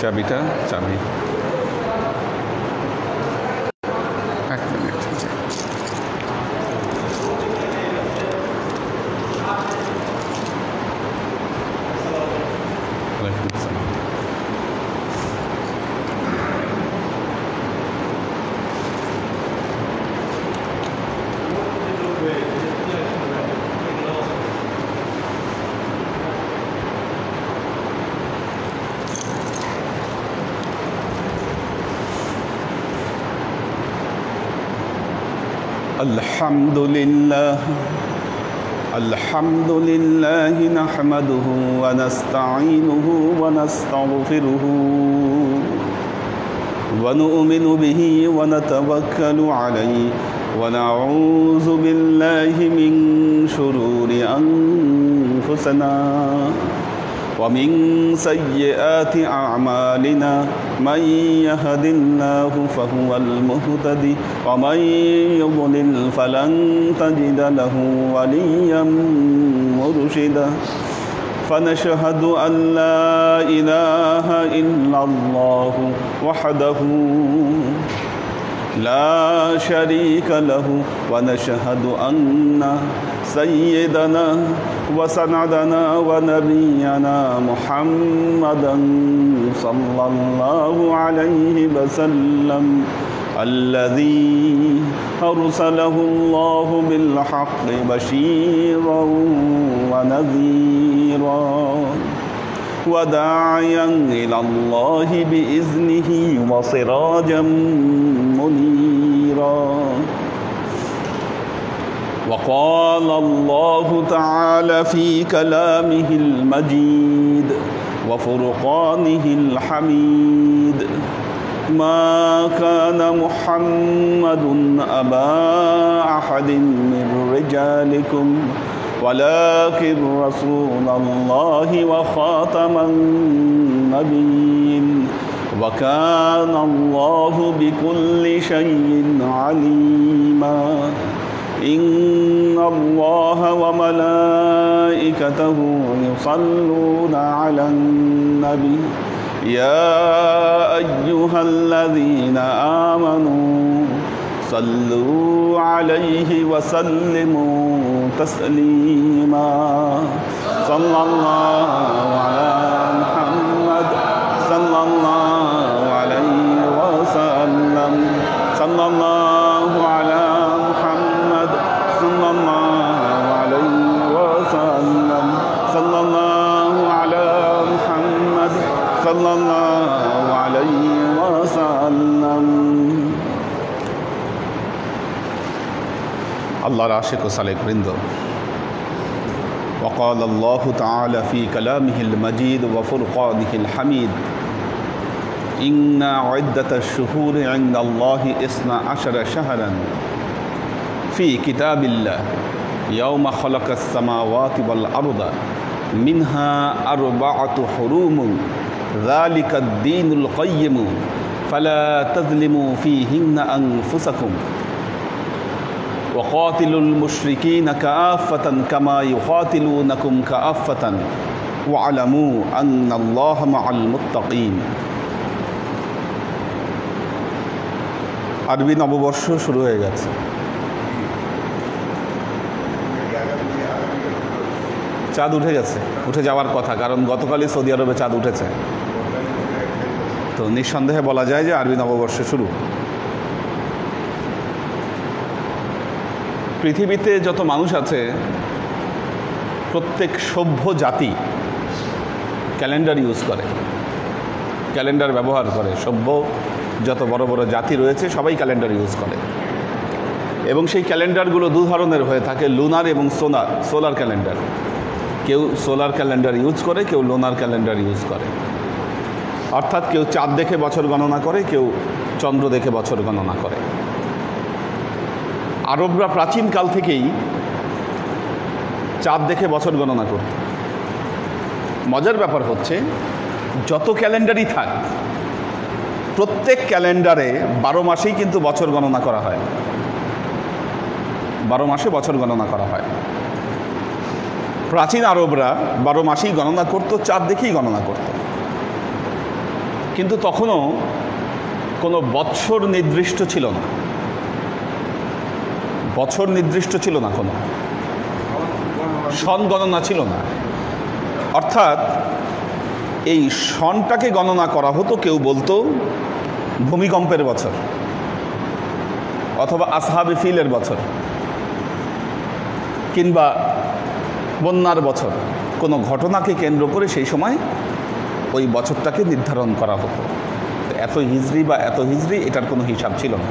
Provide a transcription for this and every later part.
চাবিটা চাবি এক মিনিট। الحمد لله نحمده ونستعينه ونستغفره ونؤمن به ونتوكل عليه ونعوذ بالله من شرور أنفسنا ومن سيئات أعمالنا من يهد الله فهو المهتدي ومن يضلل فلن تجد له وليا مرشدا فنشهد أن لا إله إلا الله وحده لا شريك له ونشهد أن سيدنا وسندنا ونبينا محمدا صلى الله عليه وسلم الذي أرسله الله بالحق بشيرا ونذيرا وداعيا إلى الله بإذنه وسراجا منيرا وقال الله تعالى في كلامه المجيد وفرقانه الحميد ما كان محمد أبا أحد من رجالكم ولكن رسول الله وخاتم النبيين وكان الله بكل شيء عليما إن الله وملائكته يصلون على النبي يا أيها الذين آمنوا صلوا عليه وسلموا تسليما صلى الله على محمد صلى الله عليه وسلم صلى الله على محمد صلى الله عليه وسلم صلى الله على محمد صلى الله عليه وسلم আল্লাহর আশিক ও সালেক বৃন্দ وقال الله تعالى في كلامه المجيد وفرقانه الحميد إن عدة الشهور عند الله 12 شهرا في كتاب الله يوم خلق السماوات والأرض منها 4 حرم ذلك الدين القيم فلا تظلموا فيهن أنفسكم وقاتلوا المشركين كافة كما يقاتلونكم كافة واعلموا أن الله مع المتقين আরবি নববর্ষ শুরু হয়ে গেছে। চাঁদ উঠে গেছে, উঠে যাওয়ার কথা, কারণ গতকালই সৌদি আরবে চাঁদ উঠেছে। তো নিঃসন্দেহে বলা যায় যে আরবি নববর্ষ শুরু। পৃথিবীতে যত মানুষ আছে প্রত্যেক সভ্য জাতি ক্যালেন্ডার ইউজ করে, ক্যালেন্ডার ব্যবহার করে। সভ্য যত বড় বড় জাতি রয়েছে সবাই ক্যালেন্ডার ইউজ করে, এবং সেই ক্যালেন্ডারগুলো দু ধরনের হয়ে থাকে, লুনার এবং সোলার ক্যালেন্ডার। কেউ সোলার ক্যালেন্ডার ইউজ করে, কেউ লুনার ক্যালেন্ডার ইউজ করে। অর্থাৎ কেউ চাঁদ দেখে বছর গণনা করে, কেউ চন্দ্র দেখে বছর গণনা করে। আরবরা প্রাচীনকাল থেকেই চাঁদ দেখে বছর গণনা করত। মজার ব্যাপার হচ্ছে যত ক্যালেন্ডারই থাক প্রত্যেক ক্যালেন্ডারে 12 মাসেই কিন্তু বছর গণনা করা হয়। 12 মাসে বছর গণনা করা হয়। প্রাচীন আরবরা 12 মাসেই গণনা করত, চাঁদ দেখেই গণনা করত। কিন্তু তখনও কোনো বৎসর নির্দিষ্ট ছিল না, বছর নির্দিষ্ট ছিল না, কোনো সন গণনা ছিল না। অর্থাৎ এই সনটাকে গণনা করা হতো, কেউ বলতো ভূমিকম্পের বছর অথবা আসহাবে ফিলের বছর কিংবা বন্যার বছর, কোনো ঘটনাকে কেন্দ্র করে সেই সময় ওই বছরটাকে নির্ধারণ করা হতো। এত হিজরি বা এত হিজরি এটার কোনো হিসাব ছিল না।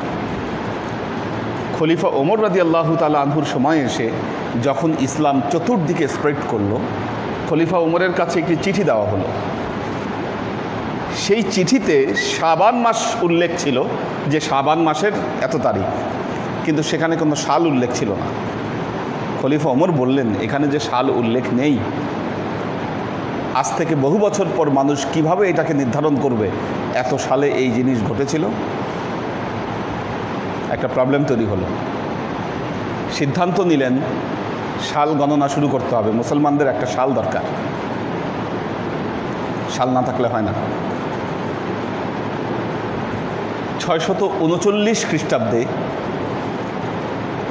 খলিফা ওমর রাদিয়াল্লাহু তাআলা আনহুর সময় এসে যখন ইসলাম চতুর্দিকে স্প্রেড করলো, খলিফা ওমরের কাছে একটি চিঠি দেওয়া হলো। সেই চিঠিতে শাবান মাস উল্লেখ ছিল যে শাবান মাসের এত তারিখ, কিন্তু সেখানে কোনো সাল উল্লেখ ছিল না। খলিফা ওমর বললেন, এখানে যে সাল উল্লেখ নেই, আজ থেকে বহু বছর পর মানুষ কিভাবে এটাকে নির্ধারণ করবে এত সালে এই জিনিস ঘটেছিল? একটা প্রবলেম তৈরি হলো। সিদ্ধান্ত নিলেন সাল গণনা শুরু করতে হবে, মুসলমানদের একটা সাল দরকার, সাল না থাকলে হয় না। 639 খ্রিস্টাব্দে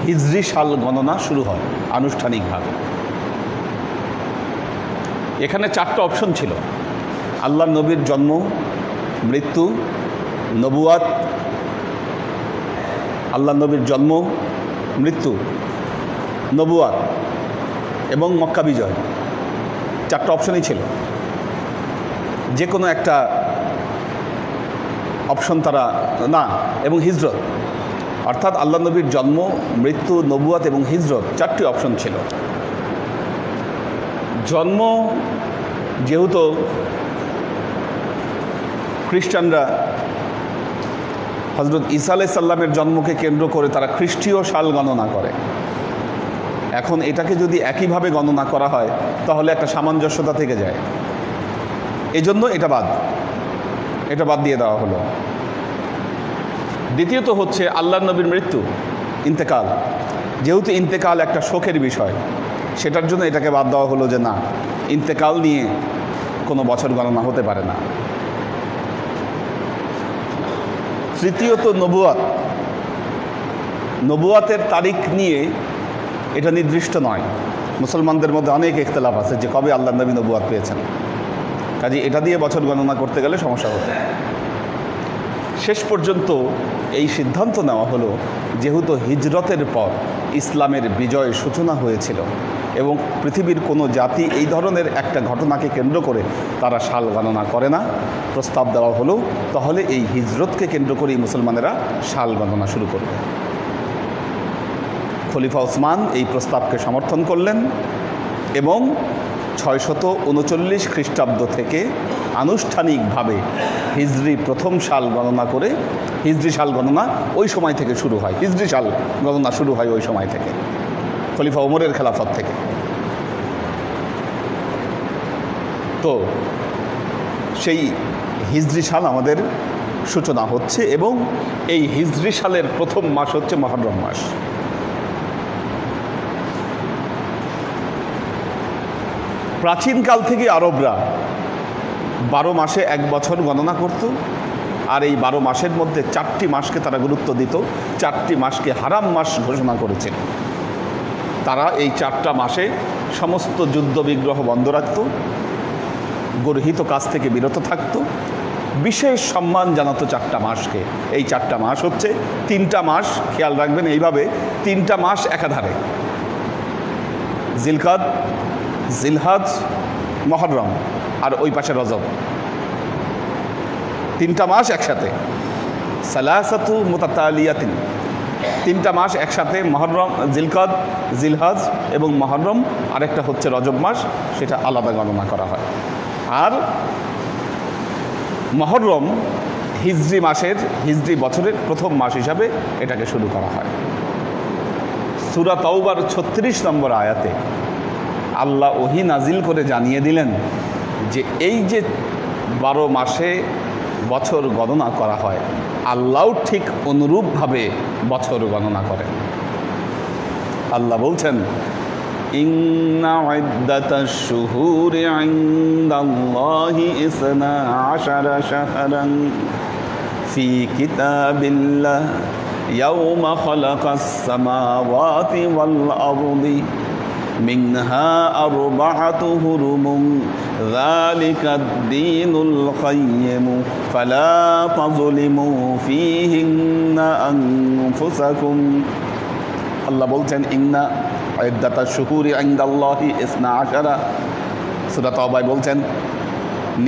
হিজরি সাল গণনা শুরু হয় আনুষ্ঠানিকভাবে। এখানে 4টা অপশন ছিল: আল্লাহ নবীর জন্ম, মৃত্যু, নবুয়াত, আল্লাহ নবীর জন্ম, মৃত্যু, নবুয়াত এবং মক্কা বিজয়। 4টা অপশনই ছিল, যে কোনো একটা অপশন তারা না, এবং হিজরত, অর্থাৎ আল্লাহ নবীর জন্ম, মৃত্যু, নবুয়াত এবং হিজরত 4টি অপশন ছিল। জন্ম, যেহেতু খ্রিস্টানরা হজরত ঈসা আলাইহিস সালামের জন্মকে কেন্দ্র করে তারা খ্রিস্টীয় সাল গণনা করে। এখন এটাকে যদি একইভাবে গণনা করা হয় তাহলে একটা সামঞ্জস্যতা থেকে যায়, এজন্য এটা বাদ দিয়ে দেওয়া হলো। দ্বিতীয়ত হচ্ছে আল্লাহর নবীর মৃত্যু, ইন্তেকাল। যেহেতু ইন্তেকাল একটা শোকের বিষয়, সেটার জন্য এটাকে বাদ দেওয়া হলো যে না, ইন্তেকাল নিয়ে কোনো বছর গণনা হতে পারে না। তৃতীয়ত নবুয়াতের তারিখ নিয়ে এটা নির্দিষ্ট নয়। মুসলমানদের মধ্যে অনেক ইখতিলাফ আছে যে কবে আল্লাহ নবী নবুয়াত পেয়েছেন, কাজে এটা দিয়ে বছর গণনা করতে গেলে সমস্যা হতো। শেষ পর্যন্ত এই সিদ্ধান্ত নেওয়া হলো, যেহেতু হিজরতের পর ইসলামের বিজয় সূচনা হয়েছিল এবং পৃথিবীর কোনো জাতি এই ধরনের একটা ঘটনাকে কেন্দ্র করে তারা সাল গণনা করে না, প্রস্তাব দেওয়া হলো তাহলে এই হিজরতকে কেন্দ্র করেই মুসলমানেরা সাল গণনা শুরু করবে। খলিফা ওসমান এই প্রস্তাবকে সমর্থন করলেন এবং 639 খ্রিস্টাব্দ থেকে আনুষ্ঠানিকভাবে হিজরি প্রথম সাল গণনা করে, হিজরি সাল গণনা ওই সময় থেকে শুরু হয়, হিজরি সাল গণনা শুরু হয় ওই সময় থেকে, খলিফা ওমরের খেলাফত থেকে। তো সেই হিজরি সাল আমাদের সূচনা হচ্ছে এবং এই হিজরি সালের প্রথম মাস হচ্ছে মুহররম মাস। প্রাচীনকাল থেকে আরবরা 12 মাসে এক বছর গণনা করত, আর এই 12 মাসের মধ্যে 4টি মাসকে তারা গুরুত্ব দিত, 4টি মাসকে হারাম মাস ঘোষণা করেছিল। তারা এই 4টা মাসে সমস্ত যুদ্ধ বিগ্রহ বন্ধ রাখত, গর্হিত কাজ থেকে বিরত থাকত, বিশেষ সম্মান জানাতো 4টা মাসকে। এই 4টা মাস হচ্ছে 3টা মাস, খেয়াল রাখবেন এইভাবে, 3টা মাস একাধারে: জিলকাদ, জিলহাজ, মুহররম আর ওই পাশে রজব। 3টা মাস একসাথে, সালাসাতু মুতাতালিয়াতিন, 3টা মাস একসাথে, মুহররম, জিলকাদ, জিলহাজ এবং মুহররম, আরেকটা হচ্ছে রজব মাস, সেটা আলাদা গণনা করা হয়। আর মুহররম হিজরি মাসের, হিজরি বছরের প্রথম মাস হিসাবে এটাকে শুরু করা হয়। সূরা তাওবার 36 নম্বর আয়াতে আল্লাহ ওহী নাজিল করে জানিয়ে দিলেন যে এই যে 12 মাসে বছর গণনা করা হয়, আল্লাহও ঠিক অনুরূপভাবে বছর গণনা করেন। আল্লাহ বলছেন, ইন্না ইদ্দাতাশ শুহুরি ইনদাল্লাহি 12 শাহরান ফি কিতাবিল্লাহ ইয়াওমা খালাকাস সামাওয়াতি ওয়াল আরদি মিনহা আরবাআতু হুরুম যালিকাদ দীনুল কাইয়্যিম ফালা তাযলিমু ফীহিন্না আনফুসাকুম। আল্লাহ বলছেন ইন্না ইদ্দাতাশ শুহুরি ইনদাল্লাহি 12। সূরা তাওবায় বলছেন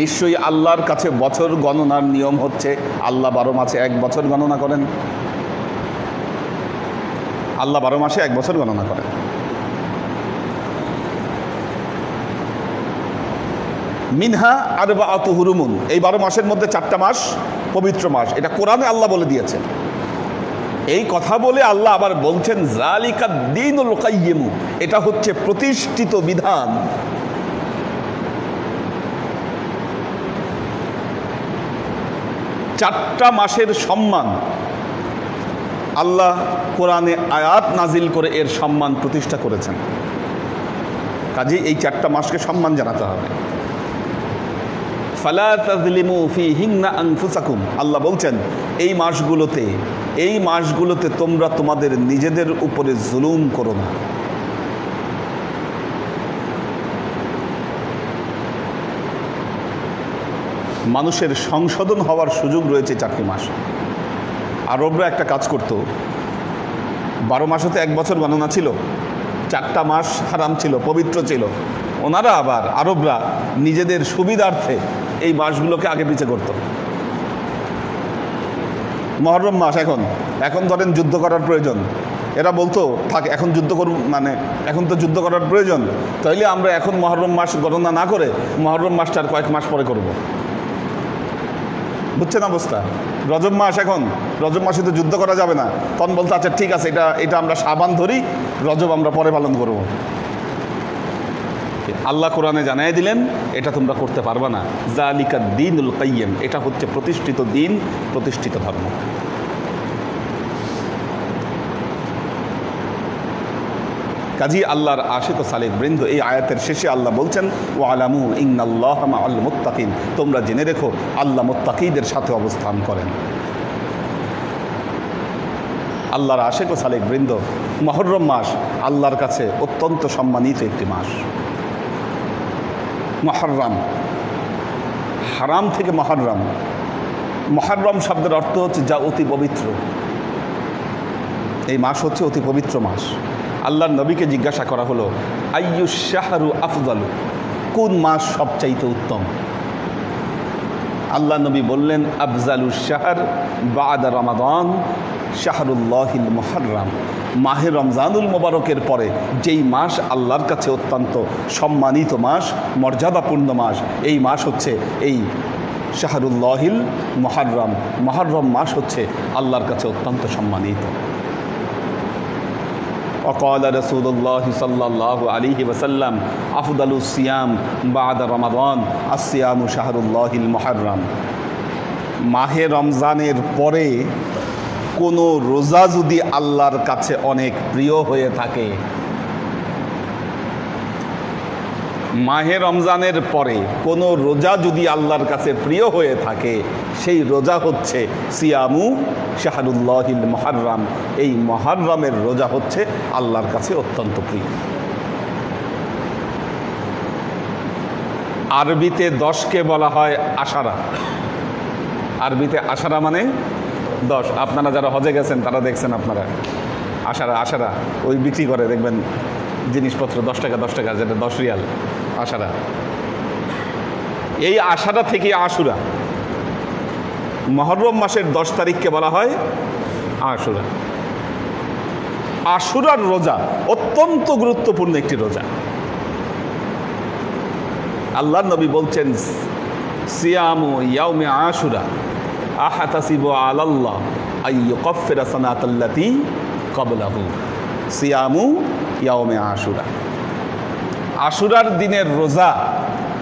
নিশ্চয়ই আল্লাহর কাছে বছর গণনার নিয়ম হচ্ছে আল্লাহ 12 মাসে 1 বছর গণনা করেন। আল্লাহ 12 মাসে 1 বছর গণনা করেন। মিনহা আরবাআতু হুরুমুন, এই 12 মাসের মধ্যে 4টা মাস পবিত্র মাস। এটা কোরআনে আল্লাহ বলে দিয়েছেন। এই কথা বলে আল্লাহ আবার বলছেন যালিকাদ দীনুল কাইয়্যিম, এটা হচ্ছে প্রতিষ্ঠিত বিধান। চারটা মাসের সম্মান আল্লাহ কোরআনে আয়াত নাজিল করে এর সম্মান প্রতিষ্ঠা করেছেন। কাজেই এই 4টা মাসকে সম্মান জানাতে হবে। ফালা তাযলিমু ফীহিন্না আনফুসাকুম, আল্লাহ বলছেন এই মাসগুলোতে তোমরা তোমাদের নিজেদের উপরে জুলুম করো না। মানুষের সংশোধন হওয়ার সুযোগ রয়েছে 4টি মাস। আরবরা একটা কাজ করত, 12 মাসে তো 1 বছর গণনা ছিল, 4টা মাস হারাম ছিল, পবিত্র ছিল। ওনারা আবার আরবরা নিজেদের সুবিধার্থে এই মাসগুলোকে আগে পিছে করত। মহরম মাস এখন ধরেন যুদ্ধ করার প্রয়োজন, এরা বলতো থাক এখন যুদ্ধ করুন, মানে এখন তো যুদ্ধ করার প্রয়োজন, তাইলে আমরা এখন মহরম মাস গণনা না করে মহরম মাসটার কয়েক মাস পরে করব। বুঝছেন অবস্থা? রজব মাস, রজব মাসে তো যুদ্ধ করা যাবে না, তখন বলতে আচ্ছা ঠিক আছে এটা আমরা শাবান ধরি, রজব আমরা পরে পালন করব। আল্লাহ কোরআনে জানাই দিলেন এটা তোমরা করতে পারবে না। যালিকাদ দীনুল কাইয়্যিম, এটা হচ্ছে প্রতিষ্ঠিত দিন, প্রতিষ্ঠিত ধর্ম। কাজী আল্লাহর আশিক ও সালেক বৃন্দ, এই আয়াতের শেষে আল্লাহ বলছেন ওয়ালামু ইন্নাল্লাহা মাআল মুত্তাকিন, তোমরা জেনে রেখো আল্লাহ মুত্তাকিদের সাথে অবস্থান করেন। আল্লাহর আশিক ও সালেক বৃন্দ, মুহররম মাস আল্লাহর কাছে অত্যন্ত সম্মানিত একটি মাস। মুহররম, হারাম থেকে মুহররম। মুহররম শব্দের অর্থ হচ্ছে যা অতি পবিত্র। এই মাস হচ্ছে অতি পবিত্র মাস। আল্লাহর নবীকে জিজ্ঞাসা করা হলো আইয়ুশ শাহরু আফদালু, কোন মাস সবচাইতে উত্তম? আল্লাহ নবী বললেন আফজালুশ শাহর বা'দা রমাদান শাহরুল্লাহিল মুহররম, মাহে রমজানুল মোবারকের পরে যেই মাস আল্লাহর কাছে অত্যন্ত সম্মানিত মাস, মর্যাদাপূর্ণ মাস, এই মাস হচ্ছে এই শাহরুল্লাহিল মুহররম। মুহররম মাস হচ্ছে আল্লাহর কাছে অত্যন্ত সম্মানিত। وقال رسول الله صلى الله عليه وسلم أفضل الصيام بعد رمضان الصيام شهر الله المحرم। মাহে রমজানের পরে কোনো রোজা যদি আল্লাহর কাছে অনেক প্রিয় হয়ে থাকে, মাহে রমজানের পরে কোনো রোজা যদি আল্লাহর কাছে প্রিয় হয়ে থাকে, সেই রোজা হচ্ছে সিয়ামু শাহরুল্লাহিল মুহররম। এই মুহররমের রোজা হচ্ছে আল্লাহর কাছে অত্যন্ত প্রিয়। আরবিতে 10কে বলা হয় আশারা। আরবিতে আশারা মানে 10। আপনারা যারা হজে গেছেন তারা দেখছেন, আপনারা আশারা ওই বিক্রি করে দেখবেন জিনিসপত্র 10 টাকা, যেটা 10 রিয়াল আশারা। এই আশারা থেকে আশুরা, মুহররম মাসের 10 তারিখকে বলা হয় আশুরা। আশুরার রোজা অত্যন্ত গুরুত্বপূর্ণ একটি রোজা। আল্লাহর নবী বলছেন সিয়ামু ইয়াউমে আশুরা আহাতাসিবু আলাল্লাহ আইয়ুকাফিরা সানাতাল্লাতী ক্বাবলাহু। সিয়ামু ইয়াউমে আশুরা, আশুরার দিনের রোজা।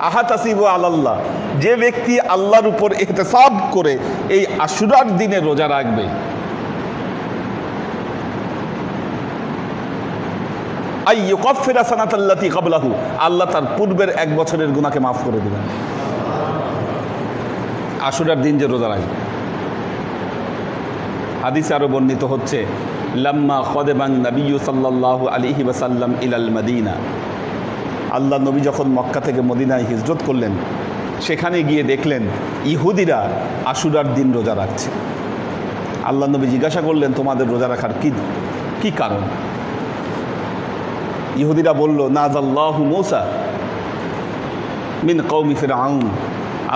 আহাতাসিবু আলাল্লাহ, যে ব্যক্তি আল্লাহর উপর ইহতিসাব করে এই আশুরার দিনে রোজা রাখবে, আই ইউকাফিরা সানাতাল্লাতী ক্বাবলাহু, আল্লাহ তার পূর্বের 1 বছরের গুনাহকে মাফ করে দিবেন। আশুরার দিন যে রোজা রাখবে। হাদিসে আরো বর্ণিত হচ্ছে, লাম্মা খাদাবান নবিয়্যু সাল্লাল্লাহু আলাইহি ওয়াসাল্লাম ইলাল মদিনা, আল্লাহ নবী যখন মক্কা থেকে মদিনায় হিজরত করলেন, সেখানে গিয়ে দেখলেন ইহুদিরা আশুরার দিন রোজা রাখছে। আল্লাহ নবী জিজ্ঞাসা করলেন, তোমাদের রোজা রাখার কি কারণ? ইহুদিরা বলল, নাযাল্লাহু মূসা মিন কওমি ফিরআউন,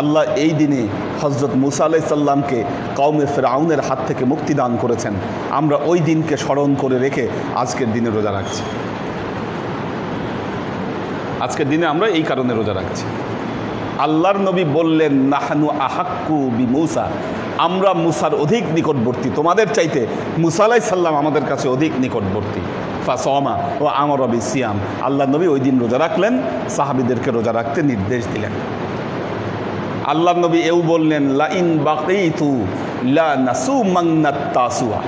আল্লাহ এই দিনে হযরত মূসা আলাইহিস সালামকে কওমে ফিরআউনের হাত থেকে মুক্তি দান করেছেন, আমরা ওই দিনকে স্মরণ করে রেখে আজকের দিনে রোজা রাখছি। আজকের দিনে আমরা এই কারণে রোজা রাখছি। আল্লাহর নবী বললেন, নাহনু আহাক্কু বিমূসা, আমরা মুসার অধিক নিকটবর্তী, তোমাদের চাইতে মূসা আলাইহিস সালাম আমাদের কাছে অধিক নিকটবর্তী। ফাসামা ও আমারা বিসিয়াম, আল্লাহ নবী ওই দিন রোজা রাখলেন, সাহাবীদেরকে রোজা রাখতে নির্দেশ দিলেন। আল্লাহ নবী এও বললেন, লাইন বাকিতু লা নাসুমান্নাত তাসুয়া,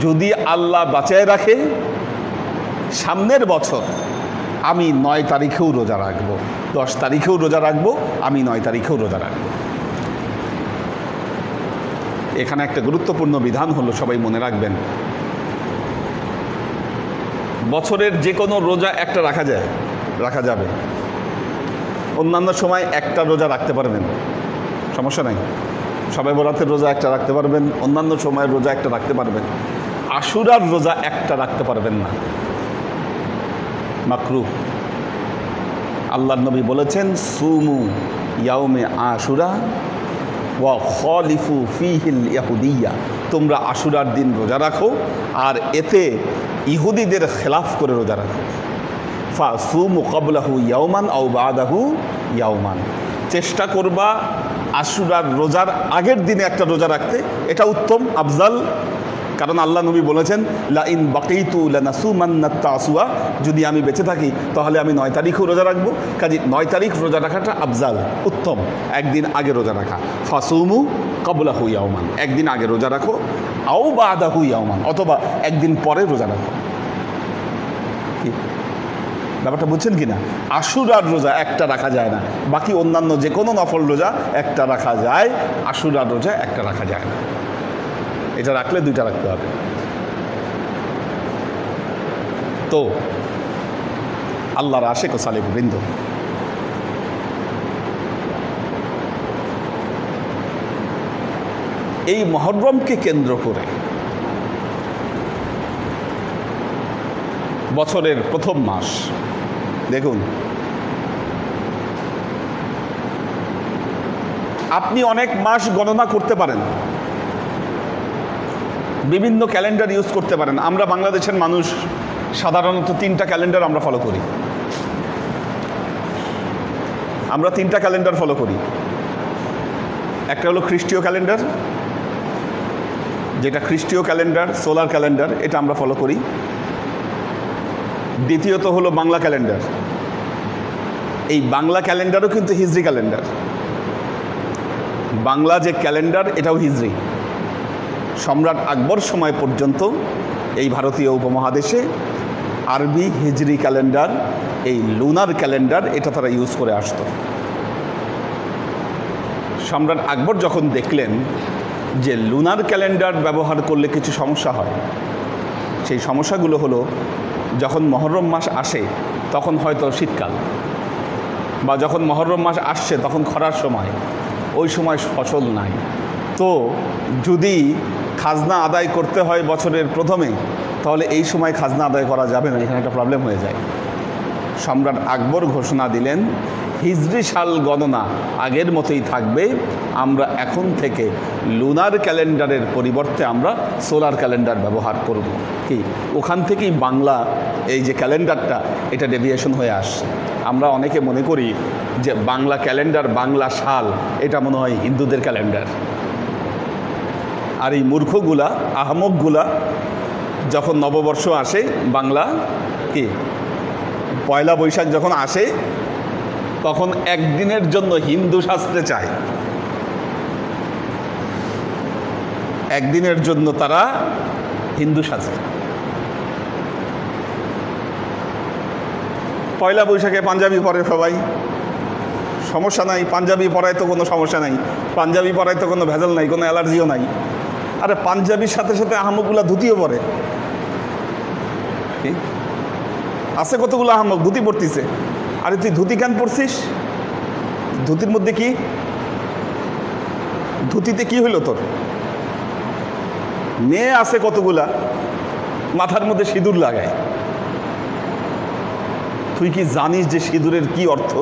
যদি আল্লাহ বাঁচায় রাখে সামনের বছর আমি 9 তারিখেও রোজা রাখবো, 10 তারিখেও রোজা রাখবো, আমি 9 তারিখেও রোজা রাখবো। এখানে একটা গুরুত্বপূর্ণ বিধান হলো, সবাই মনে রাখবেন, বছরের যে কোনো রোজা একটা রাখা যাবে। অন্যান্য সময় একটা রোজা রাখতে পারবেন, সমস্যা নাই। সবে বরাতের রোজা একটা রাখতে পারবেন, অন্যান্য সময়ের রোজা একটা রাখতে পারবেন। আশুরার রোজা একটা রাখতে পারবেন না, মাকরুহ। আল্লাহর নবী বলেছেন, সুমু ইয়াউমে আশুরা ওয়া খালিফু ফীহিল ইয়াহুদিয়্যা, তোমরা আশুরার দিন রোজা রাখো আর এতে ইহুদিদের খেলাফ করে রোজা রাখো। ফাসুমু ক্বাবলাহু ইয়াওমান আও বাদাহু ইয়াওমান, চেষ্টা করবা আশুরার রোজার আগের দিনে একটা রোজা রাখতে, এটা উত্তম আফজাল। কারণ আল্লাহ নবী বলেছেন, লাইন বাকিতু লানাসুমান্নাত তাসুয়া, যদি আমি বেঁচে থাকি তাহলে আমি 9 তারিখও রোজা রাখবো। কাজে 9 তারিখ রোজা রাখাটা আফজাল, উত্তম, একদিন আগে রোজা রাখা। ফাসুমু ক্বাবলাহু ইয়াওমান, একদিন আগে রোজা রাখো, আও বাদাহু ইয়াওমান, অথবা একদিন পরে রোজা রাখো। ব্যাপারটা বুঝছেন কি না? আশুরার রোজা একটা রাখা যায় না, বাকি অন্যান্য যে কোনো নফল রোজা একটা রাখা যায়, আশুরার রোজা একটা রাখা যায় না। এটা রাখলে 2টা রাখতে হবে। তো আল্লাহর আশিক ও সালেক বৃন্দ, এই মুহররমকে কেন্দ্র করে বছরের প্রথম মাস, দেখুন আপনি অনেক মাস গণনা করতে পারেন, বিভিন্ন ক্যালেন্ডার ইউজ করতে পারেন। আমরা বাংলাদেশের মানুষ সাধারণত 3টা ক্যালেন্ডার আমরা ফলো করি। আমরা 3টা ক্যালেন্ডার ফলো করি। একটা হলো খ্রিস্টীয় ক্যালেন্ডার, যেটা খ্রিস্টীয় ক্যালেন্ডার, সোলার ক্যালেন্ডার, এটা আমরা ফলো করি। দ্বিতীয়ত হলো বাংলা ক্যালেন্ডার। এই বাংলা ক্যালেন্ডারও কিন্তু হিজরি ক্যালেন্ডার। বাংলা যে ক্যালেন্ডার এটাও হিজরি। সম্রাট আকবর সময় পর্যন্ত এই ভারতীয় উপমহাদেশে আরবি হিজরি ক্যালেন্ডার, এই লুনার ক্যালেন্ডার, এটা তারা ইউজ করে আসতো। সম্রাট আকবর যখন দেখলেন যে লুনার ক্যালেন্ডার ব্যবহার করলে কিছু সমস্যা হয়, সেই সমস্যাগুলো হলো, যখন মহররম মাস আসে তখন হয়তো শীতকাল, বা যখন মহররম মাস আসছে তখন খরার সময়, ওই সময় ফসল নাই। তো যদি খাজনা আদায় করতে হয় বছরের প্রথমে, তাহলে এই সময় খাজনা আদায় করা যাবে না, এখানে একটা প্রবলেম হয়ে যায়। সম্রাট আকবর ঘোষণা দিলেন, হিজরি সাল গণনা আগের মতোই থাকবে, আমরা এখন থেকে লুনার ক্যালেন্ডারের পরিবর্তে আমরা সোলার ক্যালেন্ডার ব্যবহার করব। কি ওখান থেকেই বাংলা এই যে ক্যালেন্ডারটা, এটা ডেভিয়েশন হয়ে আসছে। আমরা অনেকে মনে করি যে বাংলা ক্যালেন্ডার, বাংলা সাল, এটা মনে হয় হিন্দুদের ক্যালেন্ডার। আর এই মূর্খগুলা, আহমকগুলা, যখন নববর্ষ আসে বাংলা, কি পয়লা বৈশাখ যখন আসে, তখন একদিনের জন্য হিন্দু সাজতে চায়। একদিনের জন্য তারা হিন্দু সাজে। পয়লা বৈশাখে পাঞ্জাবি পরে সবাই, সমস্যা নাই, পাঞ্জাবি পরায় তো কোনো সমস্যা নাই, পাঞ্জাবি পরায় তো কোনো ভেজাল নাই, কোনো অ্যালার্জিও নাই। আরে পাঞ্জাবির সাথে সাথে আহমকগুলা ধুতিও পরে, কি আছে কতগুলো আহমক ধুতি পরতিছে। আরে তুই ধুতি কেন পরছিস? ধুতির মধ্যে কি, ধুতিতে কি হইল তোর? মেয়ে আছে কতগুলা মাথার মধ্যে সিঁদুর লাগায়। তুই কি জানিস যে সিঁদুরের কি অর্থ?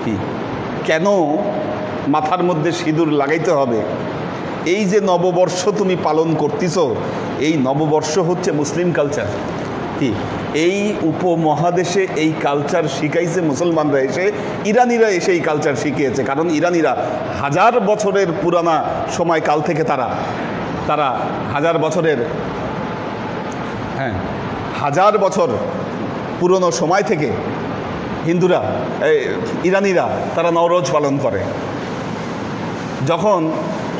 কি কেন মাথার মধ্যে সিঁদুর লাগাইতে হবে? এই যে নববর্ষ তুমি পালন করতেছ, এই নববর্ষ হচ্ছে মুসলিম কালচার। কি এই উপমহাদেশে এই কালচার শিখাইছে মুসলমানরা, এসে ইরানিরা এসে এই কালচার শিখিয়েছে। কারণ ইরানিরা হাজার বছরের পুরানা সময়কাল থেকে তারা হাজার বছরের, হ্যাঁ, হাজার বছর পুরনো সময় থেকে হিন্দুরা, ইরানিরা তারা নওরোজ পালন করে। যখন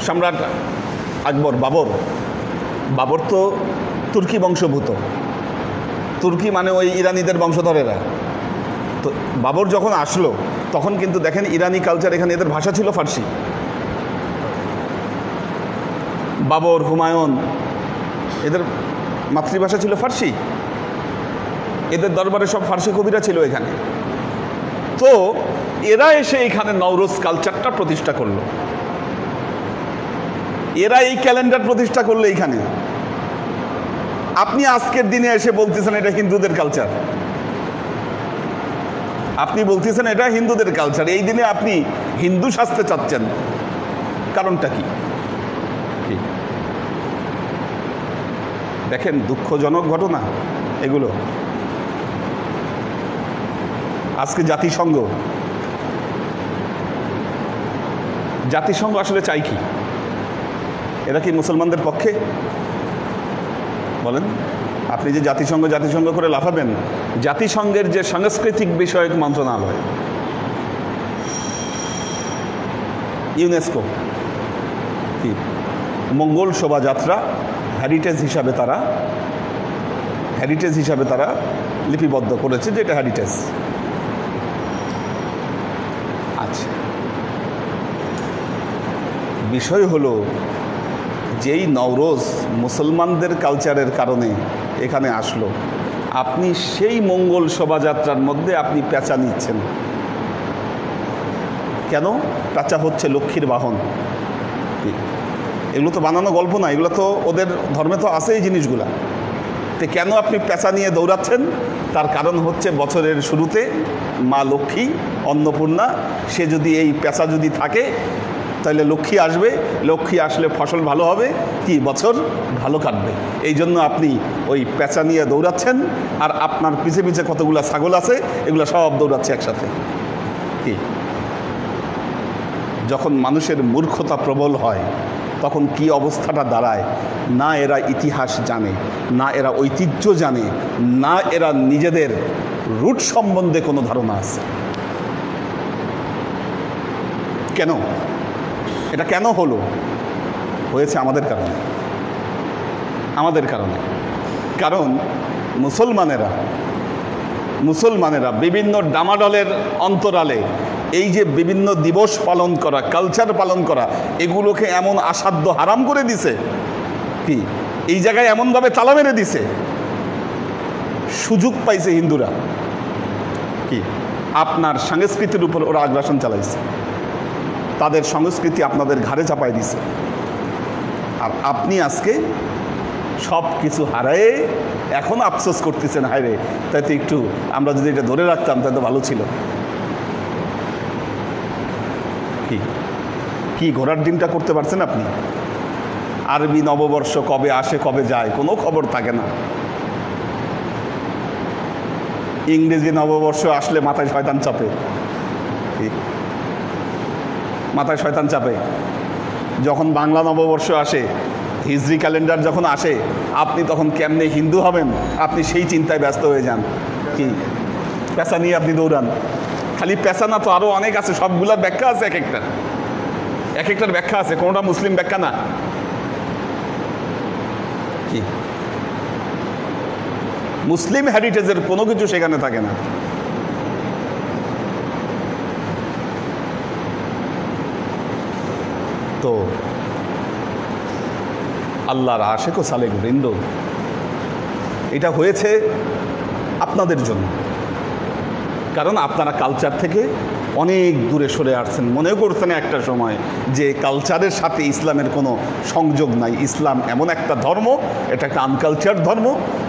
সম্রাট আকবর, বাবর তো তুর্কি বংশভূত, তুর্কি মানে ওই ইরানিদের বংশধরেরা। তো বাবর যখন আসলো তখন কিন্তু দেখেন ইরানি কালচার, এখানে এদের ভাষা ছিল ফার্সি। বাবর, হুমায়ুন এদের মাতৃভাষা ছিল ফার্সি, এদের দরবারে সব ফার্সি কবিরা ছিল এখানে। তো এরা এসে এখানে নওরোজ কালচারটা প্রতিষ্ঠা করলো, এরা এই ক্যালেন্ডার প্রতিষ্ঠা করলো এইখানে। আপনি আজকের দিনে এসে বলতেছেন এটা হিন্দুদের কালচার, আপনি বলতেছেন এটা হিন্দুদের কালচার। এই দিনে আপনি হিন্দু সাজতে চাচ্ছেন, কারণটা কি? দেখেন দুঃখজনক ঘটনা এগুলো। আজকে জাতিসংঘ আসলে চাই কি? এরা কি মুসলমানদের পক্ষে? বলেন, আপনি যে জাতিসংঘ করে লাফাবেন, জাতিসংঘের যে সাংস্কৃতিক বিষয়ক মন্ত্রণালয়, ইউনেস্কো, কি মঙ্গল শোভাযাত্রা হেরিটেজ হিসাবে তারা লিপিবদ্ধ করেছে যে এটা হেরিটেজ। আচ্ছা, বিষয় হলো যেই নওরোজ মুসলমানদের কালচারের কারণে এখানে আসলো, আপনি সেই মঙ্গল শোভাযাত্রার মধ্যে আপনি পেঁচা নিচ্ছেন কেন? পেঁচা হচ্ছে লক্ষ্মীর বাহন। এগুলো তো বানানো গল্প না, এগুলো তো ওদের ধর্মে তো আছে এই জিনিসগুলা। তো কেন আপনি পেঁচা নিয়ে দৌড়াচ্ছেন? তার কারণ হচ্ছে বছরের শুরুতে মা লক্ষ্মী, অন্নপূর্ণা, সে যদি এই পেঁচা যদি থাকে তাহলে লক্ষ্মী আসবে, লক্ষ্মী আসলে ফসল ভালো হবে, কি বছর ভালো কাটবে। এই জন্য আপনি ওই পেঁচা নিয়ে দৌড়াচ্ছেন, আর আপনার পিছে পিছে কতগুলো ছাগল আছে এগুলো সব দৌড়াচ্ছে একসাথে। কি যখন মানুষের মূর্খতা প্রবল হয় তখন কি অবস্থাটা দাঁড়ায়? না এরা ইতিহাস জানে, না এরা ঐতিহ্য জানে, না এরা নিজেদের রুট সম্বন্ধে কোনো ধারণা আছে। কেন এটা কেন হলো? হয়েছে আমাদের কারণে। কারণ মুসলমানেরা বিভিন্ন ডামাডলের অন্তরালে এই যে বিভিন্ন দিবস পালন করা, কালচার পালন করা, এগুলোকে এমন অসাধ্য হারাম করে দিছে, কি এই জায়গায় এমনভাবে তালা মেরে দিছে, সুযোগ পাইছে হিন্দুরা, কি আপনার সংস্কৃতির উপর ওরা আগ্রাসন চালাইছে, তাদের সংস্কৃতি আপনাদের ঘাড়ে চাপাই দিছে। আর আপনি আজকে সব কিছু হারায়ে এখন আফসোস করতেছেন, হায় রে, তাই তো একটু আমরা যদি এটা ধরে রাখতাম তাই তো ভালো ছিল। কি ঘোরার দিনটা করতে পারছেন আপনি? আরবি নববর্ষ কবে আসে কবে যায় কোনো খবর থাকে না। ইংরেজি নববর্ষ আসলে মাথায় শয়তান চাপে, যখন বাংলা নববর্ষ আসে, হিজরি ক্যালেন্ডার যখন আসে, আপনি তখন কেমনে হিন্দু হবেন আপনি সেই চিন্তায় ব্যস্ত হয়ে যান। কি পেঁচা নিয়ে আপনি দৌড়ান। খালি পেঁচা না, তো আরও অনেক আছে, সবগুলার ব্যাখ্যা আছে, এক একটার ব্যাখ্যা আছে, কোনোটা মুসলিম ব্যাখ্যা না। কি মুসলিম হেরিটেজের কোনো কিছু সেখানে থাকে না। তো আল্লাহর আশেক ও সালেক বৃন্দ, এটা হয়েছে আপনাদের জন্য, কারণ আপনারা কালচার থেকে অনেক দূরে সরে আসছেন। মনে করছেন একটা সময় যে কালচারের সাথে ইসলামের কোনো সংযোগ নাই, ইসলাম এমন একটা ধর্ম, এটা একটা আনকালচার ধর্ম,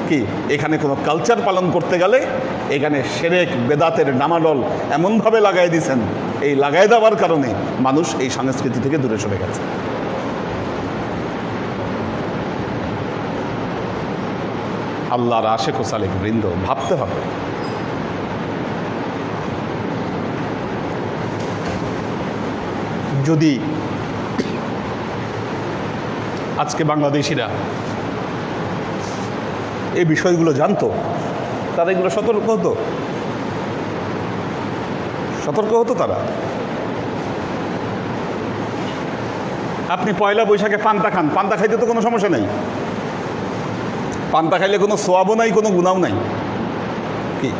কি এখানে কোনো কালচার পালন করতে গেলে এখানে শিরক বেদাতের ডামাডোল এমনভাবে লাগাই দিয়েছেন, এই লাগাই দেওয়ার কারণে মানুষ এই সংস্কৃতি থেকে দূরে সরে গেছে। আল্লাহর আশেক ও সালেক বৃন্দ, ভাবতে হবে। যদি আজকে বাংলাদেশিরা এই বিষয়গুলো জানতো, তারা এগুলো সতর্ক হতো তারা। আপনি পয়লা বৈশাখে পান্তা খান, পান্তা খাইতে তো কোনো সমস্যা নেই, পান্তা খাইলে কোনো সোয়াবও নাই, কোনো গুনাও নাই। কি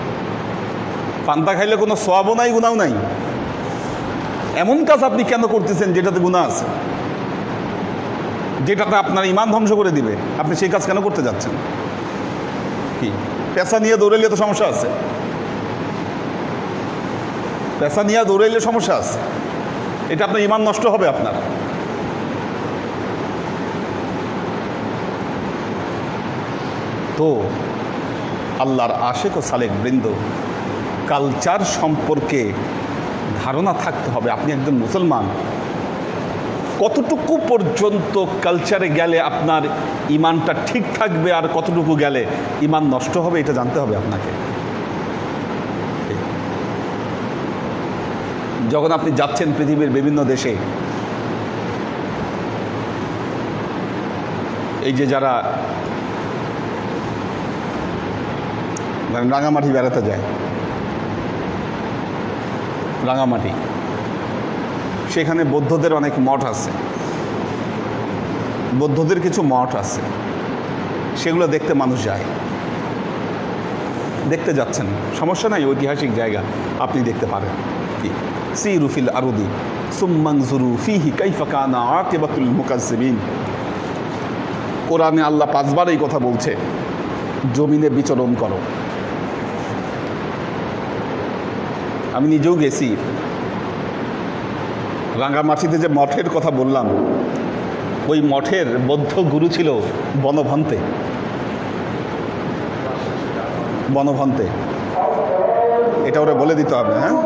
পান্তা খাইলে কোনো সোয়াবও নাই, গুনাও নাই? এমন কাজ আপনি কেন করতেছেন যেটাতে গুনাহ আছে, যেটাতে আপনার ঈমান ধ্বংস করে দিবে? আপনি সেই কাজ কেন করতে যাচ্ছেন? কি পেশা নিয়ে দৌড়াইলে তো সমস্যা আছে, পেশা নিয়ে দৌড়াইলে সমস্যা আছে, এটা আপনার ঈমান নষ্ট হবে আপনার। তো আল্লাহর আশেক ও সালেক বৃন্দ, কালচার সম্পর্কে ধারণা থাকতে হবে। আপনি একজন মুসলমান, কতটুকু পর্যন্ত কালচারে গেলে আপনার ঈমানটা ঠিক থাকবে আর কতটুকু গেলে ঈমান নষ্ট হবে, এটা জানতে হবে আপনাকে। যখন আপনি যাচ্ছেন পৃথিবীর বিভিন্ন দেশে, এই যে যারা রাঙামাটি বেড়াতে যায়, রাঙামাটি, সেখানে বৌদ্ধদের অনেক মঠ আছে, বৌদ্ধদের কিছু মঠ আছে, সেগুলো দেখতে মানুষ যায়। দেখতে যাচ্ছেন, সমস্যা নাই, ঐতিহাসিক জায়গা, আপনি দেখতে পারেন। কি সিরু ফিল আরদি সুম্মানজুরু ফিহি কাইফা কানা আকিবাতুল মুকাজ্জিবিন। কোরআনে আল্লাহ 5 বার এই কথা বলছে, জমিনে বিচরণ করো। আমি নিজেও গেছি রাঙ্গামাটিতে, যে মঠের কথা বললাম, ওই মঠের বৌদ্ধ গুরু ছিল বনভন্তে। এটা ওরা বলে দিতে হবে। হ্যাঁ,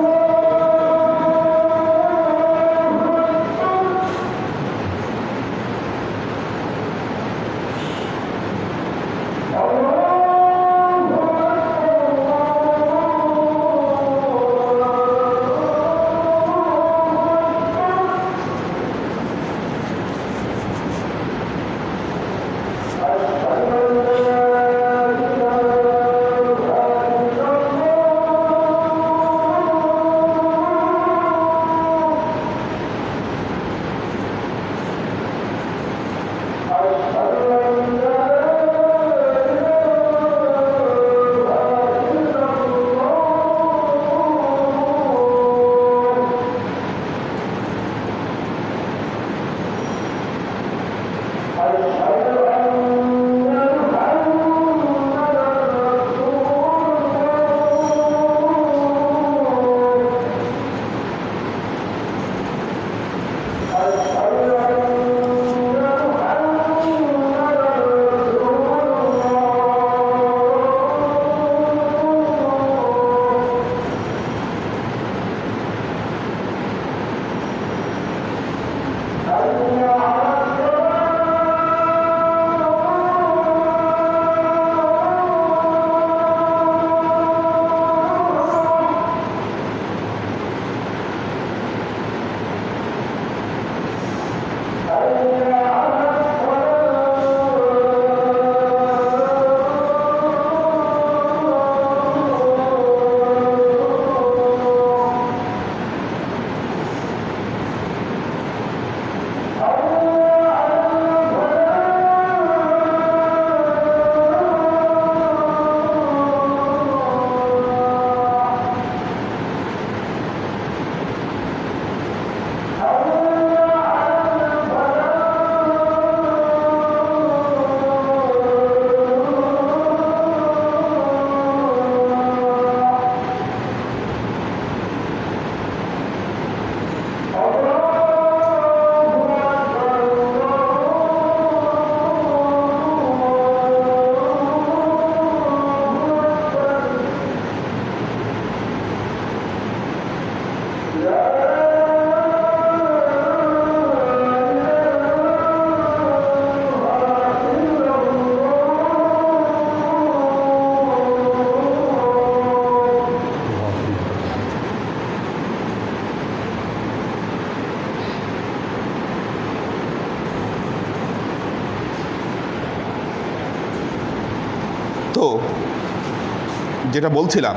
যেটা বলছিলাম,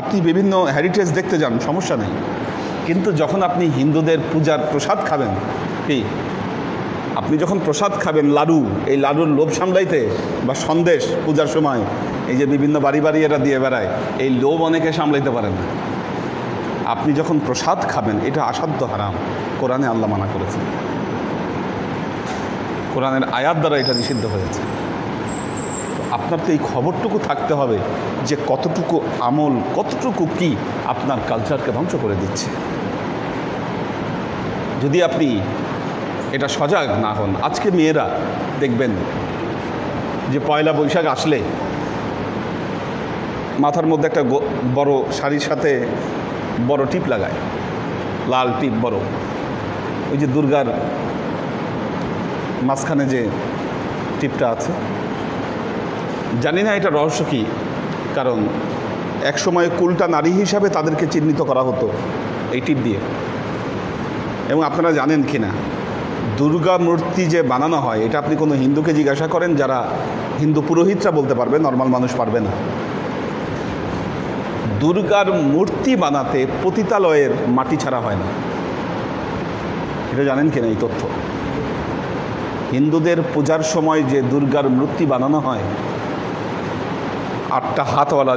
আপনি বিভিন্ন হেরিটেজ দেখতে যান, সমস্যা নেই, কিন্তু যখন আপনি হিন্দুদের পূজার প্রসাদ খাবেন, কি আপনি যখন প্রসাদ খাবেন লাডু, এই লাডুর লোভ সামলাইতে বা সন্দেশ পূজার সময় এই যে বিভিন্ন বাড়ি বাড়ি এরা দিয়ে বেড়ায়, এই লোভ অনেকে সামলাইতে পারেন না। আপনি যখন প্রসাদ খাবেন, এটা আসাধ্য হারাম, কোরআনে আল্লাহ মানা করেছেন, কোরআনের আয়াত দ্বারা এটা নিষিদ্ধ হয়েছে। আপনার তো এই খবরটুকু থাকতে হবে যে কতটুকু আমল, কতটুকু কি আপনার কালচারকে ধ্বংস করে দিচ্ছে। যদি আপনি এটা সজাগ না হন, আজকে মেয়েরা দেখবেন যে পয়লা বৈশাখ আসলে মাথার মধ্যে একটা বড় শাড়ির সাথে বড় টিপ লাগায়, লাল টিপ বড়, ওই যে দুর্গার মাঝখানে যে টিপটা আছে। জানি না এটা রহস্য কী, কারণ একসময় কুলটা নারী হিসাবে তাদেরকে চিহ্নিত করা হতো এই টিপ দিয়ে। এবং আপনারা জানেন কি না, দুর্গা মূর্তি যে বানানো হয়, এটা আপনি কোনো হিন্দুকে জিজ্ঞাসা করেন, যারা হিন্দু পুরোহিতরা বলতে পারবে, নর্মাল মানুষ পারবে না। দুর্গার মূর্তি বানাতে পতিতালয়ের মাটি ছাড়া হয় না। এটা জানেন কিনা এই তথ্য? হিন্দুদের পূজার সময় যে দুর্গার মূর্তি বানানো হয়, 8টা হাতওয়ালা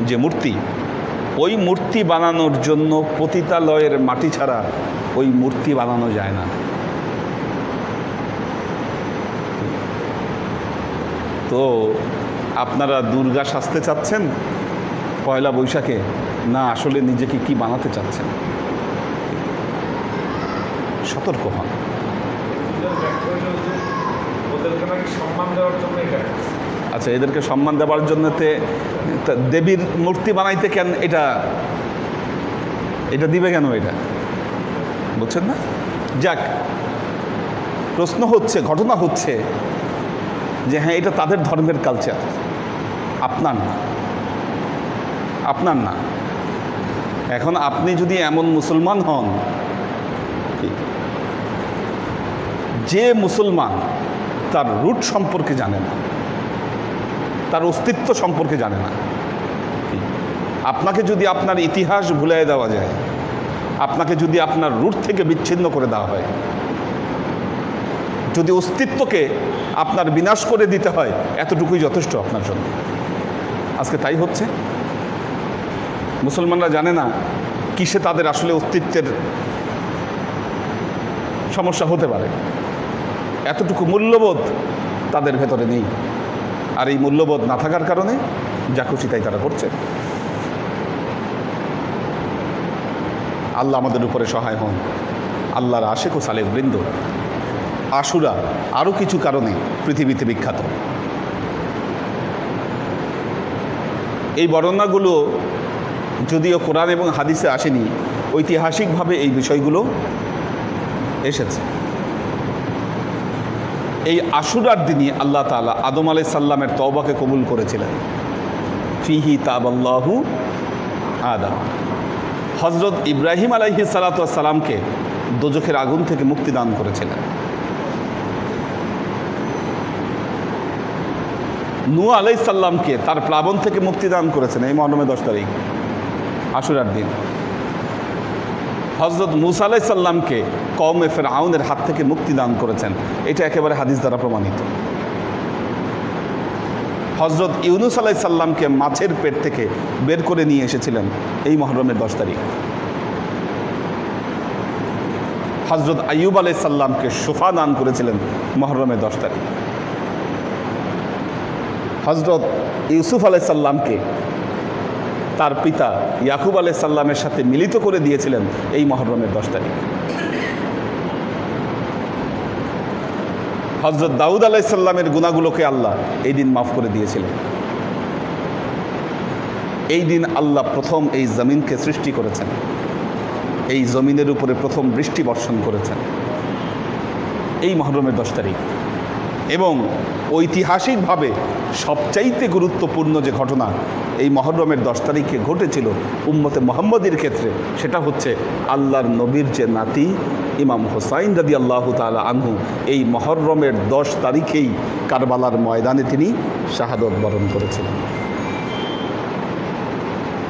যে মূর্তি, ওই মূর্তি বানানোর জন্য পতিতালয়ের মাটি ছাড়া ওই মূর্তি বানানো যায় না। তো আপনারা দুর্গা সাজতে চাচ্ছেন পয়লা বৈশাখে, না আসলে নিজেকে কি বানাতে চাচ্ছেন? সতর্ক হন। আচ্ছা, এদেরকে সম্মান দেওয়ার জন্য দেবীর মূর্তি বানাইতে কেন এটা দিবে কেন? এটা বুঝছেন না? যাক, প্রশ্ন হচ্ছে, ঘটনা হচ্ছে যে হ্যাঁ, এটা তাদের ধর্মের কালচার, আপনার না, আপনার না। এখন আপনি যদি এমন মুসলমান হন, যে মুসলমান তার রুট সম্পর্কে জানে না, তার অস্তিত্ব সম্পর্কে জানে না, আপনাকে যদি আপনার ইতিহাস ভুলিয়ে দেওয়া যায়, আপনাকে যদি আপনার রুট থেকে বিচ্ছিন্ন করে দেওয়া হয়, যদি অস্তিত্বকে আপনার বিনাশ করে দিতে হয়, এতটুকুই যথেষ্ট আপনার জন্য। আজকে তাই হচ্ছে। মুসলমানরা জানে না কিসে তাদের আসলে অস্তিত্বের সমস্যা হতে পারে, এতটুকু মূল্যবোধ তাদের ভেতরে নেই। আর এই মূল্যবোধ না থাকার কারণে যা খুশি তাই তারা করছে। আল্লাহ আমাদের উপরে সহায় হন। আল্লাহর আশিক ও সালেহ বৃন্দ, আশুরা আরও কিছু কারণে পৃথিবীতে বিখ্যাত। এই বর্ণনাগুলো যদিও কোরআন এবং হাদিসে আসেনি, ঐতিহাসিকভাবে এই বিষয়গুলো এসেছে। এই আশুরার দিনই আল্লাহ তাআলা আদম আলাইহিস সালামের তওবাকে কবুল করেছিলেন। ফিহি তাবাল্লাহু আদম। হযরত ইব্রাহিম আলাইহিস সালাতু ওয়াস সালামকে দোজখের আগুন থেকে মুক্তি দান করেছিলেন। নূহ আলাইহিস সালামকে তার প্লাবন থেকে মুক্তি দান করেছেন এই মহরমের 10 তারিখ, আশুরার দিন। হযরত মূসা আলাইহিস সালামকে কওমে ফিরআউনের হাত থেকে মুক্তি দান করেছেন, এটা একেবারে হাদিস দ্বারা প্রমাণিত। হযরত ইউনূস আলাইহিস সালামকে মাছের পেট থেকে বের করে নিয়ে এসেছিলেন এই মহরমের 10 তারিখ। হযরত আইয়ুব আলাইহিস সালামকে শিফা দান করেছিলেন মহরমের 10 তারিখ। হযরত ইউসুফ আলাইহিস সালামকে তার পিতা ইয়াকুব আলাইহিস সালামের সাথে মিলিত করে দিয়েছিলেন এই মহরমের 10 তারিখ। হযরত দাউদ আলাইহিস সালামের গুনাহগুলোকে আল্লাহ এই দিন মাফ করে দিয়েছিলেন। এই দিন আল্লাহ প্রথম এই জমিনকে সৃষ্টি করেছেন, এই জমিনের উপরে প্রথম বৃষ্টি বর্ষণ করেছেন এই মহরমের 10 তারিখ। এবং ঐতিহাসিকভাবে সবচাইতে গুরুত্বপূর্ণ যে ঘটনা এই মহরমের 10 তারিখে ঘটেছিল উম্মতে মুহাম্মদীর ক্ষেত্রে, সেটা হচ্ছে আল্লাহর নবীর যে নাতি ইমাম হোসাইন রাদিয়াল্লাহু তাআলা আনহু এই মহরমের 10 তারিখেই কারবালার ময়দানে তিনি শাহাদত বরণ করেছিলেন।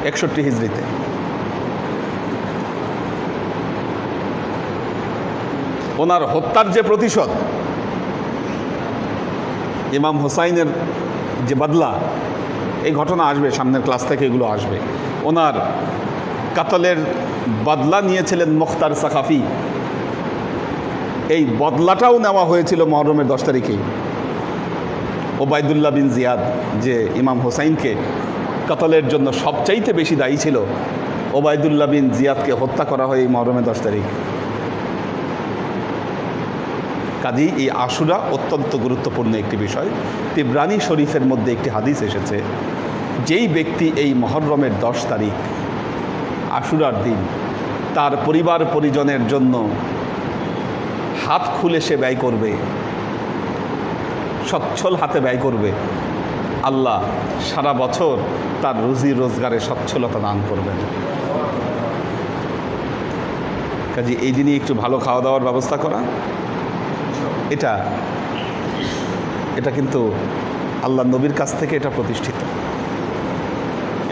61 হিজরিতে। ওনার হত্যার যে প্রতিশোধ, ইমাম হোসাইনের যে বদলা, এই ঘটনা আসবে সামনের ক্লাস থেকে, এগুলো আসবে। ওনার কাতলের বদলা নিয়েছিলেন মুখতার সাকাফি। এই বদলাটাও নেওয়া হয়েছিল মহরমের 10 তারিখেই। ওবায়দুল্লাহ বিন জিয়াদ, যে ইমাম হোসাইনকে কাতলের জন্য সবচাইতে বেশি দায়ী ছিল, ওবায়দুল্লাহ বিন জিয়াদকে হত্যা করা হয় এই মহরমের 10 তারিখ। কাজেই এই আশুরা অত্যন্ত গুরুত্বপূর্ণ একটি বিষয়। তিবরানি শরীফের মধ্যে একটি হাদিস এসেছে, যেই ব্যক্তি এই মহরমের 10 তারিখ আশুরার দিন তার পরিবার পরিজনের জন্য হাত খুলে সে ব্যয় করবে, সচ্ছল হাতে ব্যয় করবে, আল্লাহ সারা বছর তার রুজি রোজগারে সচ্ছলতা দান করবেন। কাজে এই দিনই একটু ভালো খাওয়া দাওয়ার ব্যবস্থা করা, এটা কিন্তু আল্লাহ নবীর কাছ থেকে এটা প্রতিষ্ঠিত,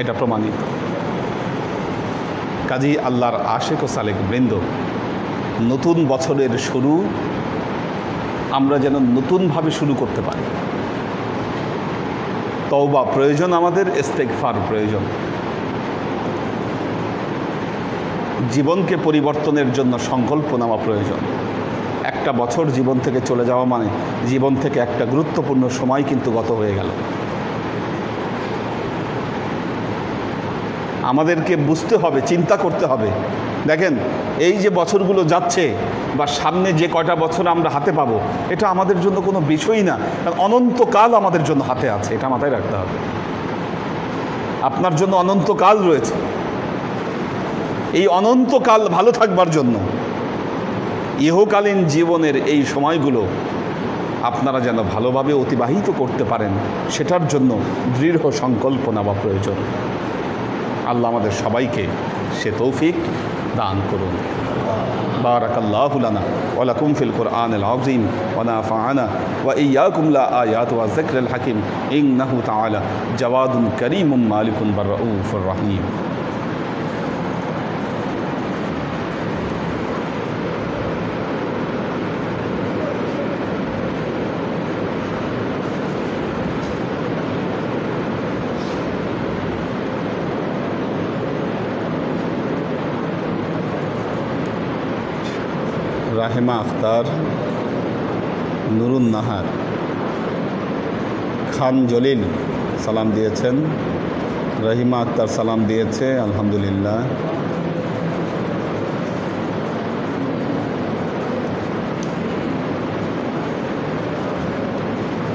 এটা প্রমাণিত। কাজেই আল্লাহর আশিক ও সালেক বৃন্দ, নতুন বছরের শুরু আমরা যেন নতুনভাবে শুরু করতে পারি। তওবা প্রয়োজন, আমাদের ইস্তেগফার প্রয়োজন। জীবনকে পরিবর্তনের জন্য সংকল্প নেওয়া প্রয়োজন। একটা বছর জীবন থেকে চলে যাওয়া মানে জীবন থেকে একটা গুরুত্বপূর্ণ সময় কিন্তু গত হয়ে গেল। আমাদেরকে বুঝতে হবে, চিন্তা করতে হবে। দেখেন, এই যে বছরগুলো যাচ্ছে বা সামনে যে কয়টা বছর আমরা হাতে পাবো, এটা আমাদের জন্য কোনো বিষয়ই না, কারণ অনন্তকাল আমাদের জন্য হাতে আছে, এটা মাথায় রাখতে হবে। আপনার জন্য অনন্তকাল রয়েছে। এই অনন্তকাল ভালো থাকবার জন্য ইহকালীন জীবনের এই সময়গুলো আপনারা যেন ভালোভাবে অতিবাহিত করতে পারেন, সেটার জন্য দৃঢ় সংকল্প নেওয়া প্রয়োজন। আল্লাহ আমাদের সবাইকে সে তৌফিক দান করুন। বারাকাল্লাহু লানা ওয়া লাকুম ফিল কুরআনিল আযীম ওয়া নাফা'ানা ওয়া ইয়্যাকুম লা আয়াত ওয়া যিকরিল হাকীম ইন্নাহু তাআলা জাওয়াদুন কারীমুম মালিকুন বাররাউফুর রহিম। রাহেমা আখতার, নুরুন নাহার, খান জলিল সালাম দিয়েছেন। রহিমা আক্তার সালাম দিয়েছে, আলহামদুলিল্লাহ।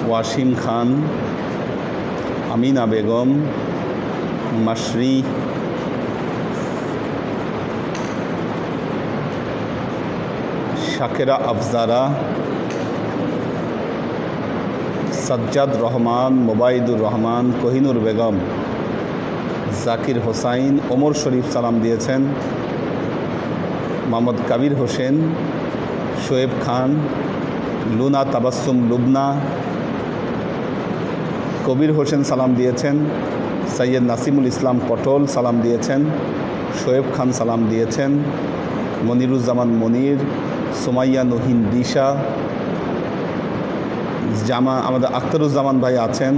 ওয়াসিম খান, আমিনা বেগম, মাসরি, শাকেরা আফজারা, সাজ্জাদ রহমান, মোবাইদুর রহমান, কোহিনুর বেগম, জাকির হোসাইন, ওমর শরীফ সালাম দিয়েছেন। মোহাম্মদ কাবির হোসেন, শোয়েব খান, লুনা তাবাসসুম লুবনা, কবির হোসেন সালাম দিয়েছেন। সৈয়দ নাসিমুল ইসলাম পটল সালাম দিয়েছেন। শোয়েব খান সালাম দিয়েছেন। মনিরুজ্জামান মনির, সুমাইয়া নহিন দিশা, আমাদের আখতারুজ্জামান ভাই আছেন।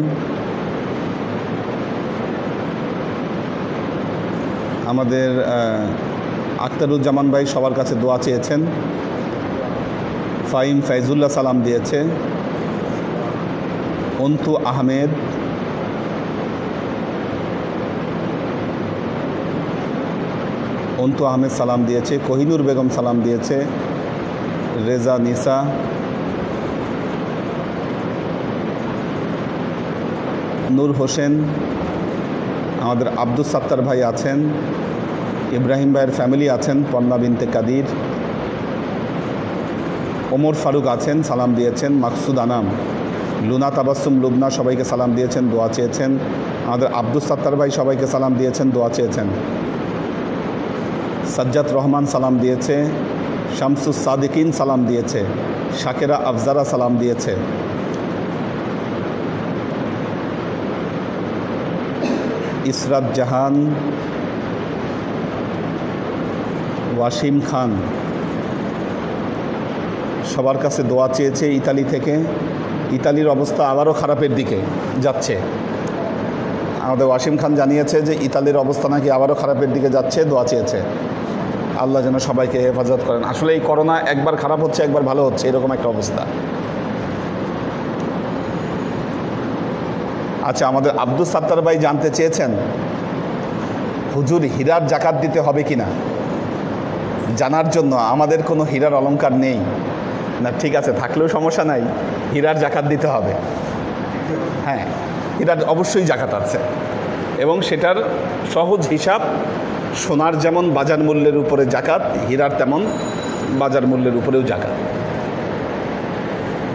আমাদের আখতারুজ্জামান ভাই সবার কাছে দোয়া চেয়েছেন। ফাইম ফাইজুল্লাহ সালাম দিয়েছে। অন্তু আহমেদ, সালাম দিয়েছে। কোহিনুর বেগম সালাম দিয়েছে। রেজা নিসা, নূর হোসেন, আমাদের আব্দুস সাত্তার ভাই আছেন। ইব্রাহিম ভাইয়ের ফ্যামিলি আছেন, পন্না বিনতে কাদির। ওমর ফারুক আছেন, সালাম দিয়েছেন। মাকসুদ আনাম, লুনা তাবাসসুম লুবনা সবাইকে সালাম দিয়েছেন, দোয়া চেয়েছেন। আমাদের আব্দুস সাত্তার ভাই সবাইকে সালাম দিয়েছেন, দোয়া চেয়েছেন। সাজ্জাদ রহমান সালাম দিয়েছে। শামসুস সাদিকিন সালাম দিয়েছে। শাকেরা আফজারা সালাম দিয়েছে। ইসরাত জাহান, ওয়াসিম খান সবার কাছে দোয়া চেয়েছে ইতালি থেকে। ইতালির অবস্থা আবারও খারাপের দিকে যাচ্ছে। আমাদের ওয়াসিম খান জানিয়েছে যে ইতালির অবস্থা নাকি আবারও খারাপের দিকে যাচ্ছে, দোয়া চেয়েছে। আল্লাহ যেন সবাইকে হেফাজত করেন। আসলে এই করোনা একবার খারাপ হচ্ছে একবার ভালো হচ্ছে, এরকম একটা অবস্থা। আচ্ছা, আমাদের আব্দুল সাত্তার ভাই জানতে চেয়েছেন হুজুর হীরার জাকাত দিতে হবে কিনা জানার জন্য। আমাদের কোনো হীরার অলংকার নেই না, ঠিক আছে, থাকলেও সমস্যা নাই, হীরার জাকাত দিতে হবে। হ্যাঁ, হীরার অবশ্যই জাকাত আছে এবং সেটার সহজ হিসাব, সোনার যেমন বাজার মূল্যের উপরে জাকাত, হীরার তেমন বাজার মূল্যের উপরেও জাকাত।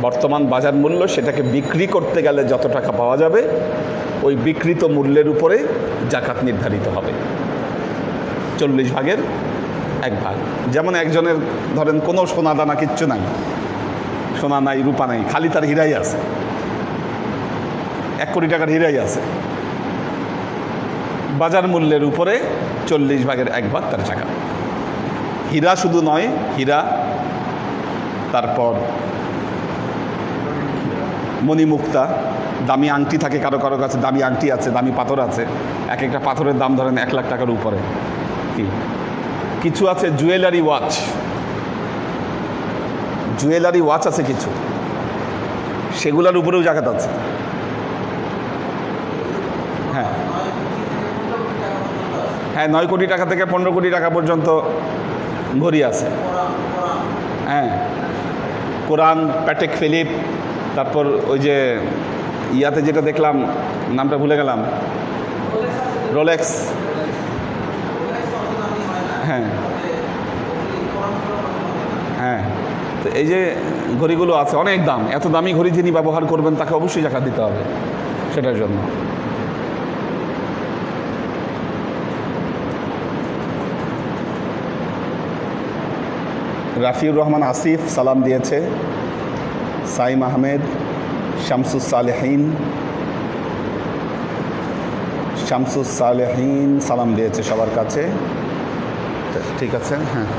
বর্তমান বাজার মূল্য, সেটাকে বিক্রি করতে গেলে যত টাকা পাওয়া যাবে ওই বিক্রিত মূল্যের উপরে জাকাত নির্ধারিত হবে, 40 ভাগের 1 ভাগ। যেমন একজনের ধরেন কোনো সোনা দানা কিচ্ছু নাই, সোনা নাই, রূপা নাই, খালি তার হীরাই আছে, 1 কোটি টাকার হীরাই আছে, বাজার মূল্যের উপরে 40 ভাগের 1 ভাগ তার জাকাত। হীরা শুধু নয়, হীরা, তারপর মণিমুক্তা, দামি আংটি থাকে কারো কারো কাছে, দামি আংটি আছে, দামি পাথর আছে, এক একটা পাথরের দাম ধরেন 1 লাখ টাকার উপরে। কিছু আছে জুয়েলারি ওয়াচ, জুয়েলারি ওয়াচ আছে কিছু, সেগুলোর উপরেও জাকাত আছে। হ্যাঁ হ্যাঁ, 9 কোটি টাকা থেকে 15 কোটি টাকা পর্যন্ত ঘড়ি আছে। হ্যাঁ, কোরআন, প্যাটেক ফিলিপ, তারপর ওই যে ইয়াতে যেটা দেখলাম, নামটা ভুলে গেলাম, রোলেক্স। হ্যাঁ হ্যাঁ, তো এই যে ঘড়িগুলো আছে অনেক দাম। এত দামি ঘড়ি যিনি ব্যবহার করবেন তাকে অবশ্যই জাকাত দিতে হবে সেটার জন্য। রাফিউর রহমান আসিফ সালাম দিয়েছে, সাইম আহমেদ, শামসুস সালেহীন সালাম দিয়েছে সবার কাছে। ঠিক আছে, হ্যাঁ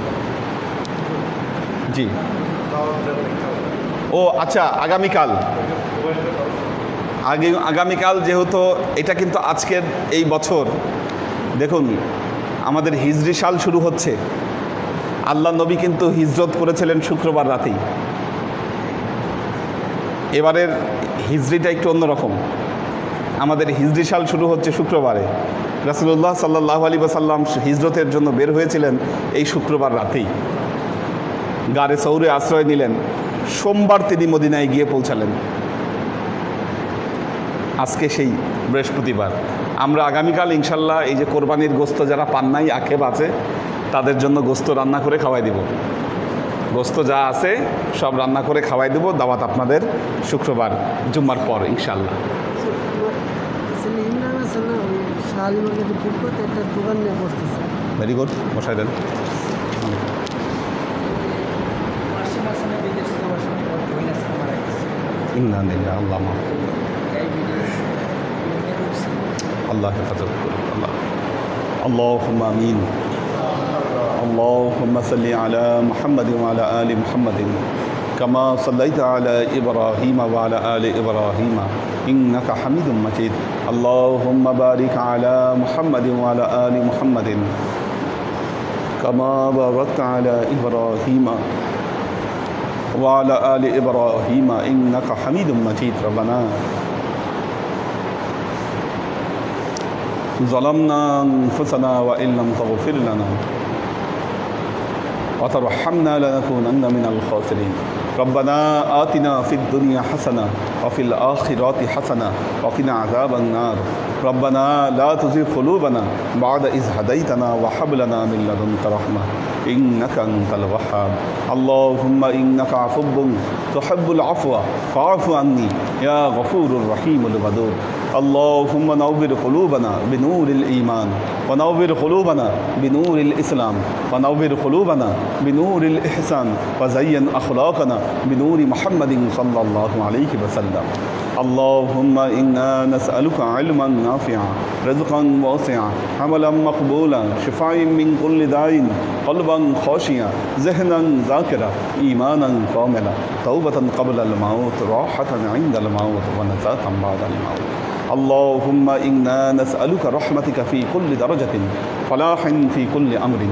জি। ও আচ্ছা, আগামীকাল যেহেতু এটা কিন্তু আজকের এই বছর দেখুন আমাদের হিজরি সাল শুরু হচ্ছে। আল্লাহ নবী কিন্তু হিজরত করেছিলেন শুক্রবার রাতেই। এবারের হিজরিটা একটু অন্যরকম। আমাদের হিজরি সাল শুরু হচ্ছে শুক্রবারে। রাসূলুল্লাহ সাল্লাল্লাহু আলাইহি ওয়াসাল্লাম হিজরতের জন্য বের হয়েছিলেন এই শুক্রবার রাতেই। গারে সৌরে আশ্রয় নিলেন, সোমবার তিনি মদিনায় গিয়ে পৌঁছালেন। আজকে সেই বৃহস্পতিবার। আমরা আগামীকাল ইনশাল্লাহ এই যে কোরবানির গোস্ত যারা পান নাই, আখেব আছে, তাদের জন্য গোস্ত রান্না করে খাওয়াই দিব। গোস্ত যা আছে সব রান্না করে খাওয়াই দেবো। দাওয়াত আপনাদের শুক্রবার জুম্মার পর ইনশাল্লাহ। ভেরি গুড, বসাই দেন। আল্লাহ আল্লাহ হেফাজত করুন। আল্লাহুম্মা আমিন। اللهم صل على محمد وعلى آل محمد كما صليت على إبراهيم وعلى آل إبراهيم إنك حميد مجيد. اللهم بارك على محمد وعلى آل محمد كما باركت على إبراهيم وعلى آل إبراهيم إنك حميد مجيد. ربنا ظلمنا أنفسنا وإن لم تغفر لنا وترحمنا لنكونن من الخاسرين. ربنا آتنا في الدنيا حسنة وفي الآخرة حسنة وقنا عذاب النار. ربنا لا تزغ قلوبنا بعد إذ هديتنا وهب لنا من لدنك رحمة إنك أنت الوهاب. اللهم إنك عفو تحب العفو فاعف عني يا غفور الرحيم الودود. اللهم نور قلوبنا بنور الإيمان ونور قلوبنا بنور الإسلام ونور قلوبنا بنور الإحسان وزين أخلاقنا بنور محمد صلى الله عليه وسلم. اللهم إنا نسألك علما نافعا رزقا واسعا عملا مقبولا شفاء من كل داء قلبا خاشعا ذهنا ذاكرا إيمانا كاملا توبة قبل الموت راحة عند الموت ونجاة بعد الموت اللهم إنا نسألك رحمتك في كل درجة فلاح في كل أمر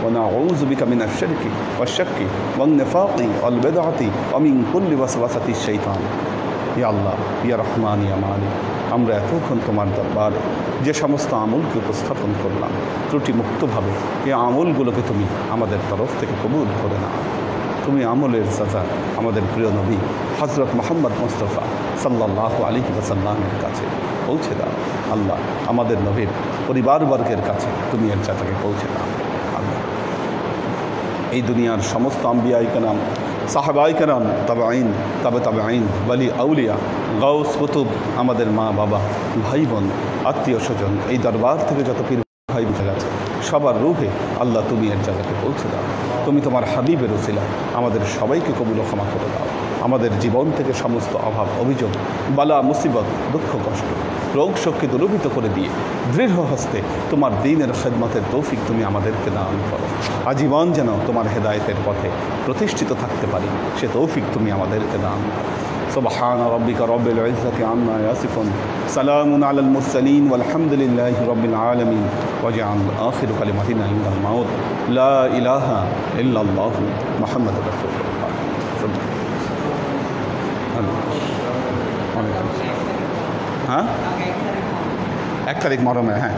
ونعوذ بك من الشرك والشك والنفاق والبدعة ومن كل وسوسة الشيطان ইয়া আল্লাহ ইয়া রহমান ইয়া মালিক আমরা এতক্ষণ তোমার দরবারে যে সমস্ত আমলকে উপস্থাপন করলাম ত্রুটি মুক্তভাবে এই আমলগুলোকে তুমি আমাদের তরফ থেকে কবুল করে নাও তুমি আমলের সাজা আমাদের প্রিয় নবী হযরত মুহাম্মদ মুস্তাফা সাল্লাল্লাহু আলাইহি ওয়াসাল্লামের কাছে পৌঁছে দাও আল্লাহ আমাদের নবীর পরিবারবর্গের কাছে তুমি এর সাজাকে পৌঁছে দাও আল্লাহ এই দুনিয়ার সমস্ত আম্বিয়ায়ে কেরাম সাহাবায়ে কেরাম তাবেঈন তাবেঈন ওয়ালি আউলিয়া গাউস কুতুব আমাদের মা বাবা ভাই বোন আত্মীয় স্বজন এই দরবার থেকে যত পীর ভাই বুঝে গেছে সবার রূহে আল্লাহ তুমি এর জায়গাতে পৌঁছে দাও তুমি তোমার হাবিবের উসিলা আমাদের সবাইকে কবুল ক্ষমা করে দাও আমাদের জীবন থেকে সমস্ত অভাব অভিযোগ বালা মুসিবত দুঃখ কষ্ট রোগ শোককে দূরীভূত করে দিয়ে দৃঢ় হস্তে তোমার দ্বীনের খেদমতের তৌফিক তুমি আমাদেরকে দান করো আজীবন যেন তোমার হেদায়েতের পথে প্রতিষ্ঠিত থাকতে পারি সে তৌফিক তুমি আমাদেরকে দান করো سبحان ربك رب العزة عما يصفون سلام على المرسلين والحمد لله رب العالمين واجعل آخر كلمتنا عند الموت لا إله إلا الله محمد رسول الله हाँ 1 तारीख मुहर्रम है